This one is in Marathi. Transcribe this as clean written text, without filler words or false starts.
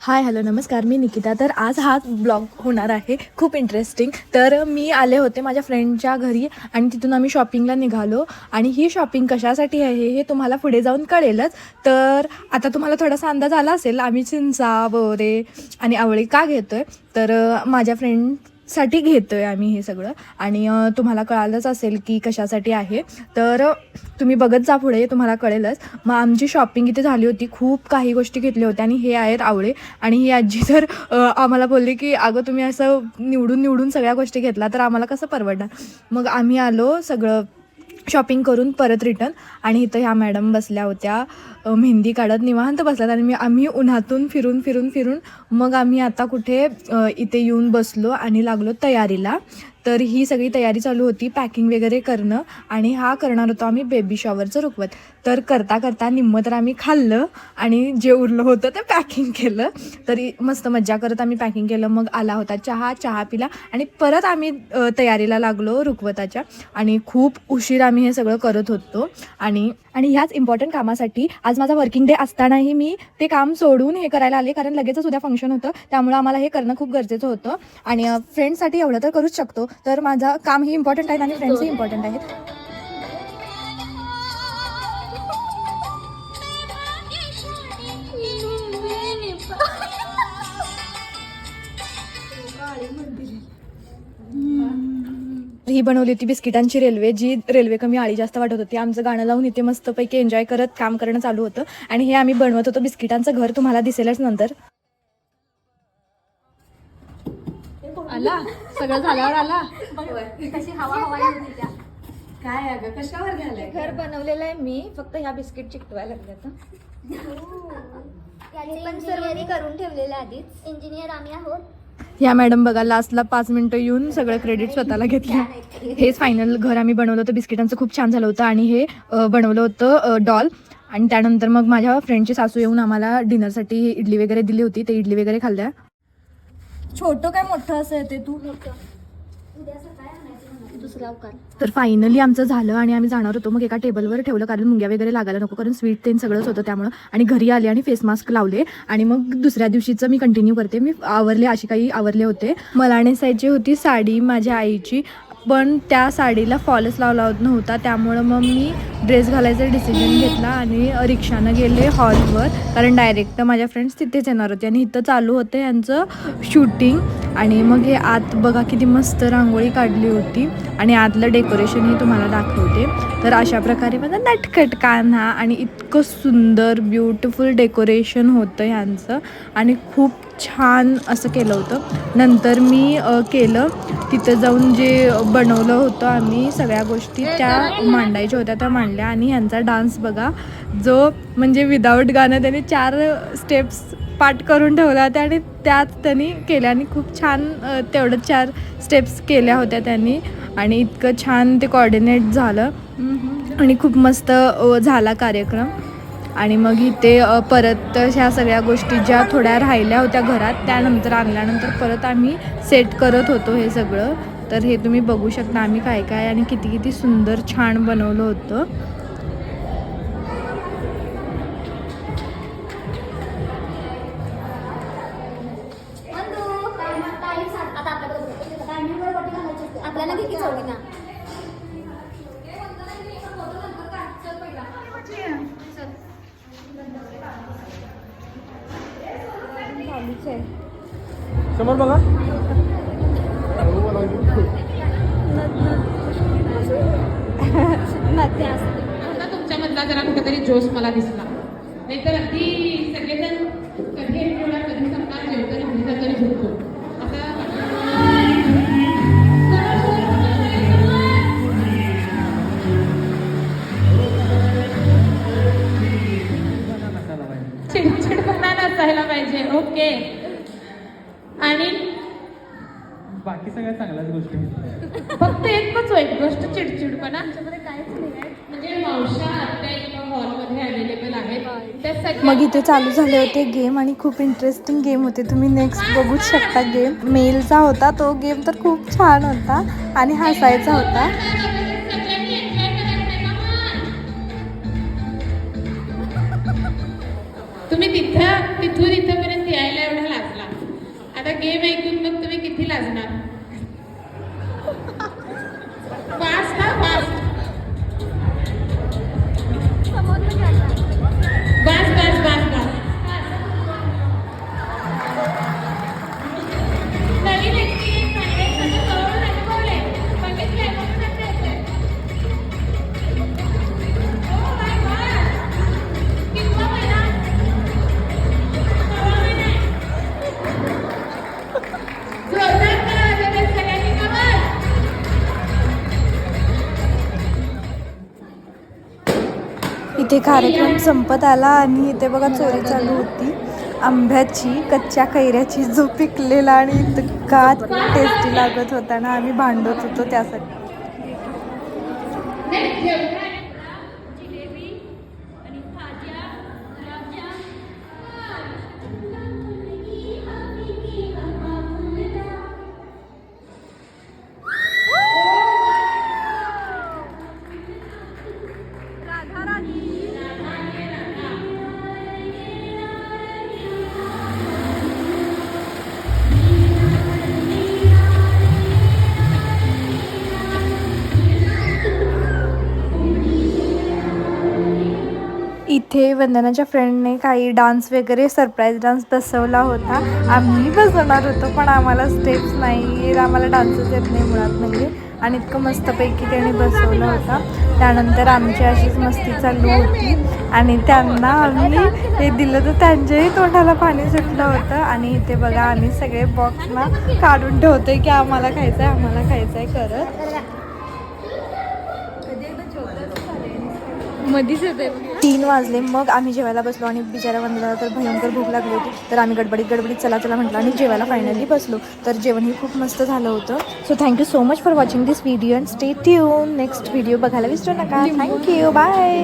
हाय हॅलो नमस्कार, मी निकिता. तर आज हा ब्लॉग होणार आहे खूप इंटरेस्टिंग. तर मी आले होते माझ्या फ्रेंडच्या घरी आणि तिथून आम्ही शॉपिंगला निघालो. आणि ही शॉपिंग कशासाठी आहे हे तुम्हाला पुढे जाऊन कळेलच. तर आता तुम्हाला थोडासा अंदाज आला असेल आम्ही चिंचा, बोरे आणि आवळे का घेतो आहे. तर माझ्या फ्रेंडसाठी घेतो आहे आम्ही हे सगळं. आणि तुम्हाला कळालंच असेल की कशासाठी आहे. तर तुम्ही बघत जा, पुढे तुम्हाला कळेलच. मग आमची शॉपिंग इथे झाली होती, खूप काही गोष्टी घेतल्या होत्या. आणि हे आहेत आवळे. आणि ही आजी तर आम्हाला बोलली की अगं तुम्ही असं निवडून सगळ्या गोष्टी घेतला तर आम्हाला कसं परवडणार. मग आम्ही आलो सगळं शॉपिंग करून परत रिटर्न. आणि इथं ह्या मॅडम बसल्या होत्या मेहंदी काढत निवांत बसल्यात. आणि आम्ही उन्हातून फिरून मग आम्ही आता कुठे इथे येऊन बसलो आणि लागलो तयारीला. तर ही सगळी तयारी चालू होती, पॅकिंग वगैरे करणं. आणि हा करणार होतो आम्ही बेबी शॉवरचं रुखवत. तर करता निम्मं तर आम्ही खाल्लं आणि जे उरलं होतं ते पॅकिंग केलं. तरी मस्त मज्जा करत आम्ही पॅकिंग केलं. मग आला होता चहा पिला आणि परत आम्ही तयारीला लागलो रुखवताच्या. आणि खूप उशीर आम्ही हे सगळं करत होतो. आणि ह्याच इम्पॉर्टंट कामासाठी आज माझा वर्किंग डे असतानाही मी ते काम सोडून हे करायला आले, कारण लगेचच उद्या फंक्शन होतं. त्यामुळं आम्हाला हे करणं खूप गरजेचं होतं. आणि फ्रेंड्ससाठी एवढं तर करूच शकतो. तर माझं काम ही इम्पॉर्टंट आहे आणि फ्रेंड्सही इम्पॉर्टंट आहेत. ही बनवली होती बिस्किटांची रेल्वे, जी रेल्वे कमी आळी जास्त वाटत होती. आमचं गाणं लावून इथे मस्तपैकी एन्जॉय करत काम करणं चालू होतं. आणि हे आम्ही बनवत होतो बिस्किटांचं घर, तुम्हाला दिसेलच नंतर. आला सगळं झाल्यावर आला. कशी हवा काय अगं कशावर घ्यायला घर बनवलेलं आहे मी, फक्त ह्या बिस्किट चिकटवायला लागल्यात. पण सर्व मी करून ठेवलेलं आधीच. इंजिनियर आम्ही आहोत. ह्या मॅडम बघा लास्टला 5 मिनिटं येऊन सगळं क्रेडिट स्वतःला घेतलं. हेच फायनल घर आम्ही बनवलं होतं बिस्किटांचं, खूप छान झालं होतं. आणि हे बनवलं होतं डॉल. आणि त्यानंतर मग माझ्या फ्रेंडची सासू येऊन आम्हाला डिनरसाठी इडली वगैरे दिली होती. ते इडली वगैरे खाल्ल्या. छोटं काय मोठं असं येते तू दुसरा अवकार. तर फायनली आमचं झालं आणि आम्ही जाणार होतो. मग एका टेबलवर ठेवलं, कारण मुंग्या वगैरे लागायला नको, कारण स्वीट ते सगळंच होतं त्यामुळं. आणि घरी आले आणि फेस मास्क लावले. आणि मग दुसऱ्या दिवशीचं मी कंटिन्यू करते. मी आवरले, अशी काही आवरले होते. मला नेसायची होती साडी माझ्या आईची, पण त्या साडीला फॉलच लावला नव्हता. त्यामुळं मग मी ड्रेस घालायचा डिसिजन घेतला आणि रिक्षानं गेले हॉलवर, कारण डायरेक्ट माझ्या फ्रेंड्स तिथेच येणार होते. आणि इथं चालू होतं यांचं शूटिंग. आणि मग हे आत बघा किती मस्त रांगोळी काढली होती. आणि आतलं डेकोरेशनही तुम्हाला दाखवते. तर अशा प्रकारे माझा नटखट कान्हा आणि इतकं सुंदर ब्युटिफुल डेकोरेशन होतं ह्यांचं. आणि खूप छान असं केलं होतं. नंतर मी केलं तिथं जाऊन जे बनवलं होतं आम्ही सगळ्या गोष्टी त्या मांडायच्या होत्या, त्या मांडल्या. आणि ह्यांचा डान्स बघा, जो म्हणजे विदाऊट गाणं त्यांनी 4 स्टेप्स पाठ करून ठेवल्या होत्या आणि त्यात त्यांनी केल्या. आणि खूप छान तेवढं 4 स्टेप्स केल्या होत्या त्यांनी. आणि इतकं छान ते कोऑर्डिनेट झालं आणि खूप मस्त झाला कार्यक्रम. आणि मग इथे परत ह्या सगळ्या गोष्टी ज्या थोड्या राहिल्या होत्या घरात, त्यानंतर आणल्यानंतर परत आम्ही सेट करत होतो हे सगळं. तर हे तुम्ही बघू शकता आम्ही काय काय आणि किती सुंदर छान बनवलं होतं. आपल्याला किती चवली ना. समोर बघा. आता तुमच्यामधला जरा कुठेतरी जोश मला दिसला. नाहीतर अगदी सगळेजण कधी एवढा कधी सकाळ जेवतो आणि तरी झोपतो चिडचिडपणा नसायला पाहिजे. ओके. आणि बाकी सगळ्या चांगल्याच गोष्टी. फक्त एक गोष्ट चिडचिडपणा. काहीच नाही आहे. म्हणजे मावशा आत्या एका हॉलमध्ये अवेलेबल आहेत. त्या सगळ्या मग इथे चालू झाले होते गेम आणि खूप इंटरेस्टिंग गेम होते. तुम्ही नेक्स्ट बघूच शकता. गेम मेलचा होता तो गेम, तर खूप छान होता आणि हसायचा होता. तुम्ही तिथून इथपर्यंत यायला एवढा इथे कार्यक्रम संपत आला आणि इथे बघा चोरी चालू होती आंब्याची, कच्च्या कैऱ्याची, जो पिकलेला आणि इतका टेस्टी लागत होता ना, आम्ही भांडत होतो त्यासाठी. इथे वंदनाच्या फ्रेंडने काही डान्स वगैरे सरप्राईज डान्स बसवला होता. आम्ही बसवणार होतो पण आम्हाला स्टेप्स नाही, आम्हाला डान्सच येत नाही मुळात म्हणजे. आणि इतकं मस्तपैकी त्यांनी बसवलं होता. त्यानंतर आमची अशीच मस्ती चालू होती आणि त्यांना आम्ही हे दिलं तर त्यांच्याही तोंडाला पाणी सुटलं होतं. आणि इथे बघा आम्ही सगळे बॉक्स ना काढून ठेवतोय की आम्हाला खायचं आहे, आम्हाला खायचं आहे करत. मधीच येते 3 वाजले मग आम्ही जेवायला बसलो आणि बिचारा वंदनाला तर भयंकर भूक लागली होती. तर आम्ही गडबडीत चला म्हटलं आणि जेवायला फायनली बसलो. तर जेवणही खूप मस्त झालं होतं. So thank you so much for watching this video and stay tune. Next video बघायला विसरू नका. Thank you, bye.